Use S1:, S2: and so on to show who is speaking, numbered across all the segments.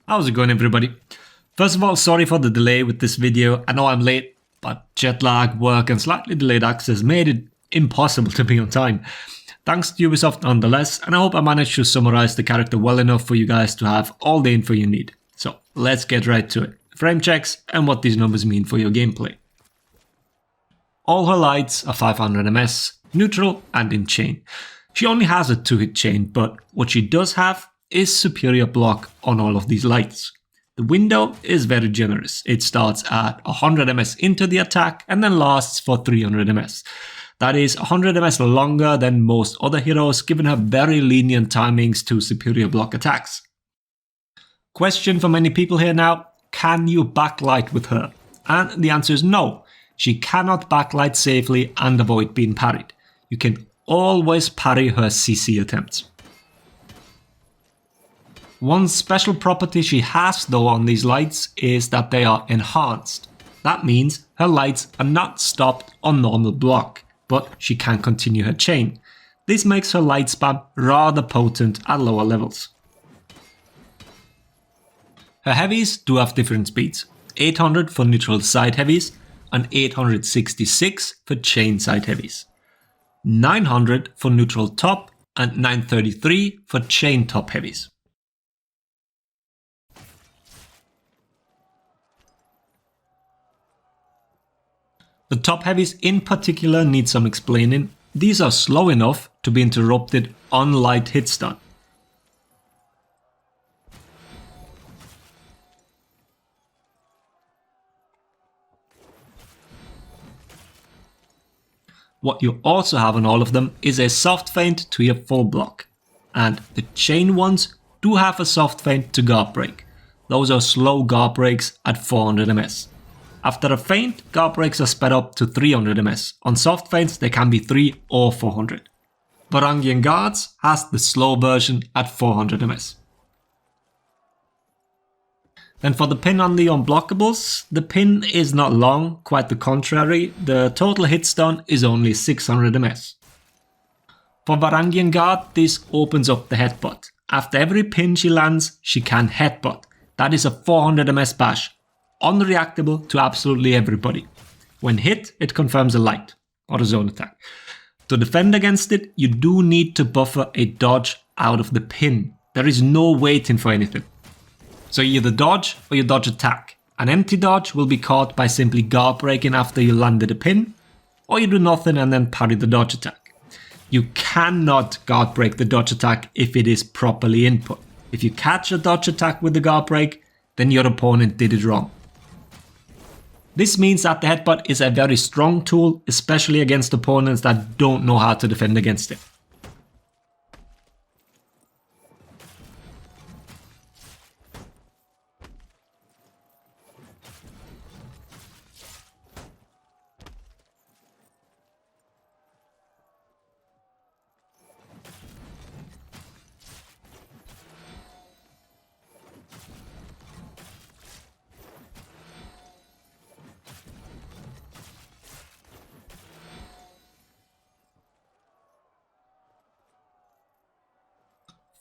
S1: How's it going, everybody? First of all, sorry for the delay with this video. I know I'm late, but jet lag, work and slightly delayed access made it impossible to be on time. Thanks to Ubisoft nonetheless, and I hope I managed to summarize the character well enough for you guys to have all the info you need. So let's get right to it. Frame checks and what these numbers mean for your gameplay. All her lights are 500 ms, neutral and in chain. She only has a 2-hit chain, but what she does have is superior block on all of these lights. The window is very generous. It starts at 100 ms into the attack and then lasts for 300 ms. That is 100 ms longer than most other heroes, given her very lenient timings to superior block attacks. Question for many people here now, can you backlight with her? And the answer is no. She cannot backlight safely and avoid being parried. You can always parry her CC attempts. One special property she has though on these lights is that they are enhanced. That means her lights are not stopped on normal block, but she can continue her chain. This makes her light spam rather potent at lower levels. Her heavies do have different speeds, 800 for neutral side heavies and 866 for chain side heavies, 900 for neutral top and 933 for chain top heavies. The top heavies in particular need some explaining. These are slow enough to be interrupted on light hit stun. What you also have on all of them is a soft feint to your full block. And the chain ones do have a soft feint to guard break. Those are slow guard breaks at 400 ms. After a feint, guard breaks are sped up to 300 ms. On soft feints they can be 3 or 400. Varangian guards has the slow version at 400 ms. Then for the pin on the unblockables, the pin is not long, quite the contrary. The total hit stun is only 600 ms. For Varangian guard, this opens up the headbutt. After every pin she lands, she can headbutt. That is a 400 ms bash, unreactable to absolutely everybody. When hit, it confirms a light or a zone attack. To defend against it, you do need to buffer a dodge out of the pin. There is no waiting for anything. So you either dodge or you dodge attack. An empty dodge will be caught by simply guard breaking after you landed a pin, or you do nothing and then parry the dodge attack. You cannot guard break the dodge attack if it is properly input. If you catch a dodge attack with the guard break, then your opponent did it wrong. This means that the headbutt is a very strong tool, especially against opponents that don't know how to defend against it.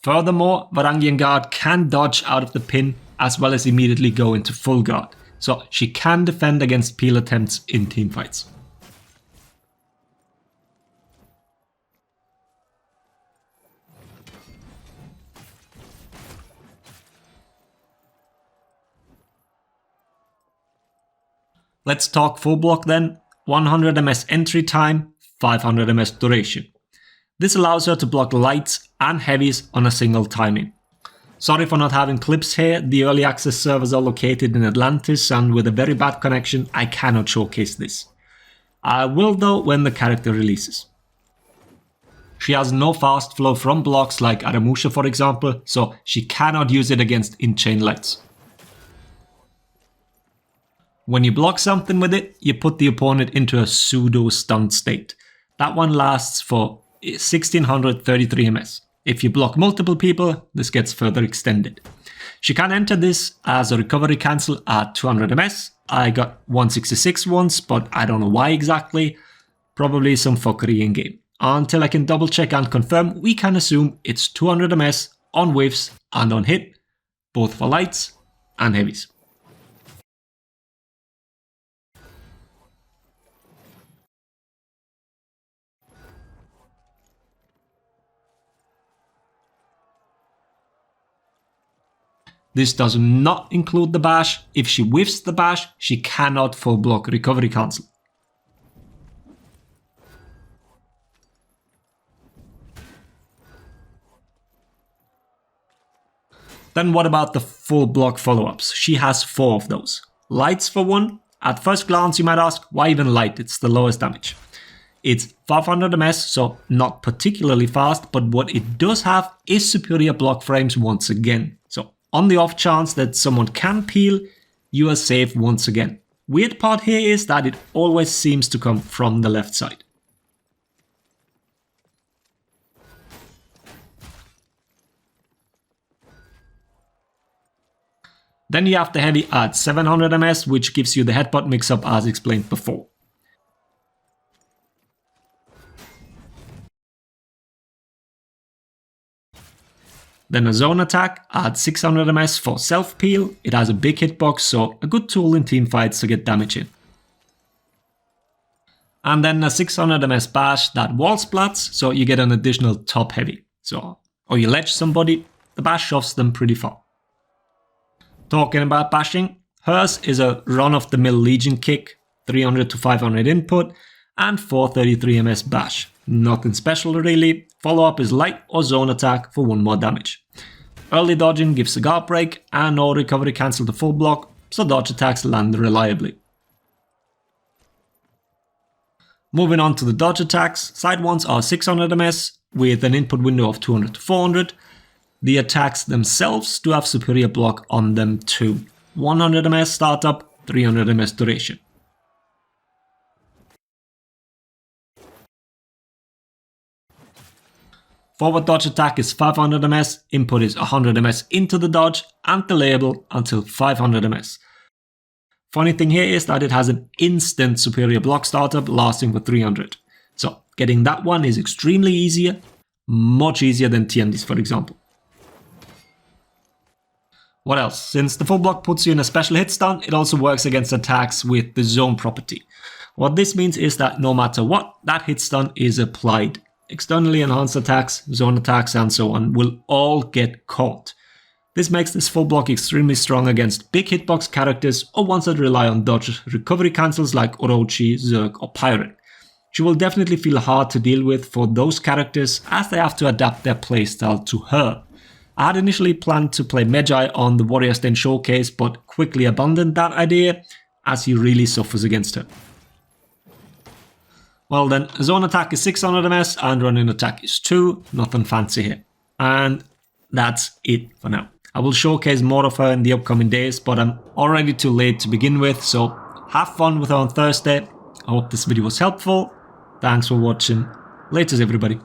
S1: Furthermore, Varangian guard can dodge out of the pin as well as immediately go into full guard, so she can defend against peel attempts in teamfights. Let's talk full block then. 100 ms entry time, 500 ms duration. This allows her to block lights and heavies on a single timing. Sorry for not having clips here, the early access servers are located in Atlantis and with a very bad connection I cannot showcase this. I will though when the character releases. She has no fast flow from blocks like Aramusha for example, so she cannot use it against in-chain lights. When you block something with it, you put the opponent into a pseudo stunned state. That one lasts for 1633 ms. If you block multiple people, this gets further extended. She can enter this as a recovery cancel at 200 ms. I got 166 once, but I don't know why exactly. Probably some fuckery in game. Until I can double check and confirm, we can assume it's 200 ms on whiffs and on hit. both for lights and heavies. This does not include the bash. If she whiffs the bash, she cannot full block recovery cancel. Then what about the full block follow-ups? She has 4 of those. Lights for 1. At first glance you might ask, why even light? It's the lowest damage. It's 500 ms, so not particularly fast, but what it does have is superior block frames once again. So on the off chance that someone can peel, you are safe once again. Weird part here is that it always seems to come from the left side. Then you have the heavy at 700 ms, which gives you the headbutt mix-up as explained before. Then a zone attack at 600 ms for self-peel. It has a big hitbox, so a good tool in teamfights to get damage in. And then a 600 ms bash that wall splats, so you get an additional top heavy. So, or you ledge somebody, the bash shoves them pretty far. Talking about bashing, hers is a run-of-the-mill Legion kick, 300 to 500 input, and 433 ms bash. Nothing special really. Follow-up is light or zone attack for 1 more damage. Early dodging gives a guard break and no recovery cancel to full block, so dodge attacks land reliably. Moving on to the dodge attacks, side ones are 600 ms with an input window of 200 to 400. The attacks themselves do have superior block on them too. 100 ms startup, 300 ms duration. Forward dodge attack is 500 ms, input is 100 ms into the dodge and delayable until 500 ms. Funny thing here is that it has an instant superior block startup lasting for 300. So getting that one is extremely easier, much easier than TMDs for example. What else? Since the full block puts you in a special hit stun, it also works against attacks with the zone property. What this means is that no matter what, that hit stun is applied. Externally enhanced attacks, zone attacks and so on will all get caught. This makes this full block extremely strong against big hitbox characters or ones that rely on dodge recovery cancels like Orochi, Zerg or Pirate. She will definitely feel hard to deal with for those characters as they have to adapt their playstyle to her. I had initially planned to play Magi on the Warrior Stain Showcase but quickly abandoned that idea as he really suffers against her. Well then, zone attack is 600 ms and running attack is 2, nothing fancy here. And that's it for now. I will showcase more of her in the upcoming days, but I'm already too late to begin with, so have fun with her on Thursday. I hope this video was helpful. Thanks for watching. Laters everybody.